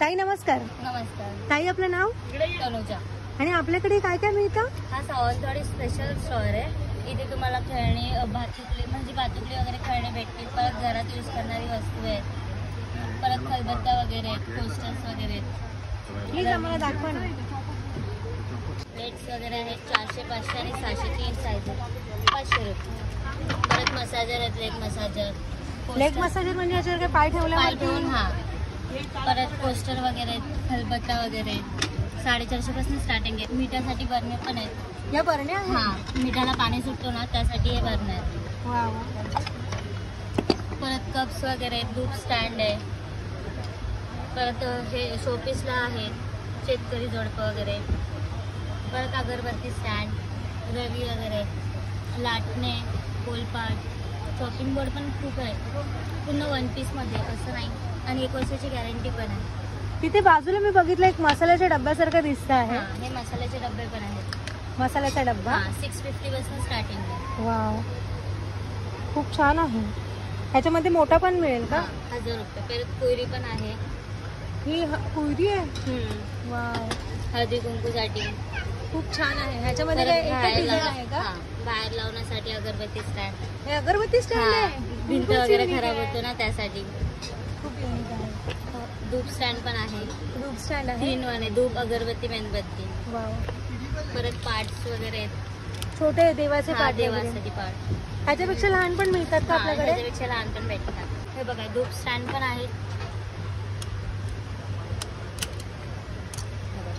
ताई नमस्कार. नमस्कार. ताई आपलं नाव? तनुजा. आणि आपल्याकडे काय काय मिळतं? हा सावंतवाडी स्पेशल स्टोअर आहे. इथे तुम्हाला खेळणी, भातुकली वगैरे खेळणे भेटतील. परत घरात यूज करणारी वस्तू आहेत. परत खलबत्ता वगैरे, पोस्टर्स वगैरे. प्लीज आम्हाला दाखवा ना. प्लेट्स वगैरे आहेत 400, 500 आणि 600 3 साईज आहेत. 500 रुपये. परत मसाजर आहेत, लेग मसाजर. लेग मसाजर म्हणजे याच्यावर काय पाय ठेवल्यावर ठेवून हा. परत पोस्टर वगैरे, खलबत्ता वगैरे 450 पासून स्टार्टिंग आहे. मिठासाठी बरणे पण आहेत. या बरण्या आहेत? हा, मिठाला पाणी सुटतो ना त्यासाठी हे बरणे आहेत. वा. परत कप्स वगैरे, दूध स्टँड आहे. परत हे शोपीसला आहेत, शेतकरी जोडपं वगैरे. परत अगरबत्ती स्टँड, रवी वगैरे, लाटणे, कोलपाट, चॉपिंग बोर्ड पण खूप आहे. पूर्ण 1 पीसमध्ये असं नाही. आणि 1 वर्षाची गॅरंटी पण आहे. तिथे बाजूला मी बघितलं एक मसाल्याच्या डब्यासारखं दिसत आहे. हे मसाल्याचे डबे पण आहेत. मसाल्याचा डब्बा 650 पासून स्टार्टिंग आहे. वाव, खूप छान आहे. ह्याच्यामध्ये मोठा पण मिळेल का? 1000 रुपये. परत कोयरी पण आहे. ही कुयरी आहे. वाव, हळदी कुंकूसाठी खूप छान आहे. ह्याच्यामध्ये काय एकच डिझाईन आहे का? बाहेर लावण्यासाठी अगरबत्ती स्टँड. हे अगरबत्ती स्टँड आहे. भिंत वगैरे खराब होतो ना त्यासाठी. खूप युनिक आहे. धूप स्टँड पण आहे. धूप स्टँड आहे. 3 वाले धूप, अगरबत्ती, मेणबत्ती. वाव, परत पार्ट्स वगैरे आहेत. छोटे देवाचे पाट. देवासाठी पार्ट. ह्याच्यापेक्षा लहान पण मिळतात का आपल्याकडे? त्याच्यापेक्षा लहान पण भेटतात. हे बघा, धूप स्टँड पण आहे.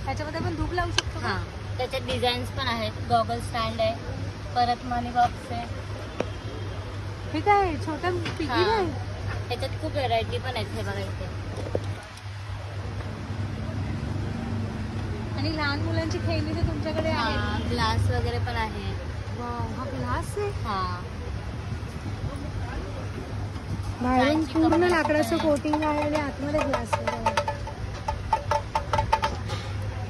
ह्याच्यामध्ये पण धूप लावू शकतो का? त्याच्यात डिझाईन्स पण आहेत. गॉगल स्टँड आहे. परत मनी बॉक्स आहे. हे काय छोटा पिगी आहे? त्याच्यात खूप व्हरायटी पण आहेत. हे बघा इथे. आणि लहान मुलांची खेळणी तर तुमच्याकडे आहे. ग्लास वगैरे पण आहे. वाव, हा ग्लास आहे. बाहेरून काचची पूर्ण कपाट लाकडाचं आहे. कोटिंग आहे आणि आतमध्ये ग्लास आहे.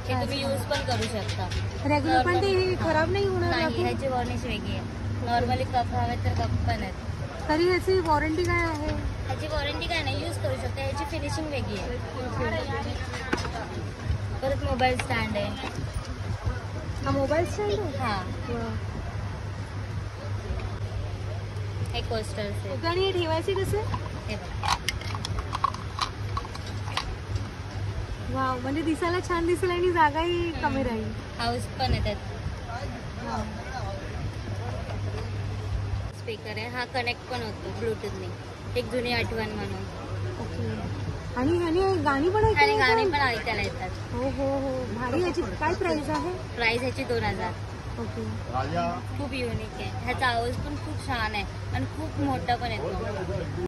ते तुम्ही यूज पण करू शकता. रेग्युलर पण ते खराब नाही होणार नाही. लाकूड? ह्याची वॉर्निश वेगळी आहे. नॉर्मली कप हवे तर कप पण आहेत. तरी ह्याची वॉरंटी काय आहे? ह्याची वॉरंटी काय नाही, यूज करू शकता. ह्याची फिनिशिंग वेगळी आहे. परत मोबाईल स्टँड आहे. हा मोबाईल स्टँड आहे. हा, हे कोस्टर्स आहे. आणि हे ठेवायचे कसे? हे बघा. वाव, म्हणजे दिसायला छान दिसेल आणि जागाही कमी राहील. हाऊस पण आहे त्यात. स्पीकर आहे. हा कनेक्ट पण होतो ब्लूटूथने. एक जुनी आठवण म्हणून. ओके. आणि गाणी पण आणि गाणी पण ऐकायला येतात. हो हो हो, भारी. याची काय प्राइस आहे? प्राइस ह्याची 2000. ओके. खूप युनिक आहे. ह्याचा आवाज पण खूप छान आहे आणि खूप मोठा पण येतो.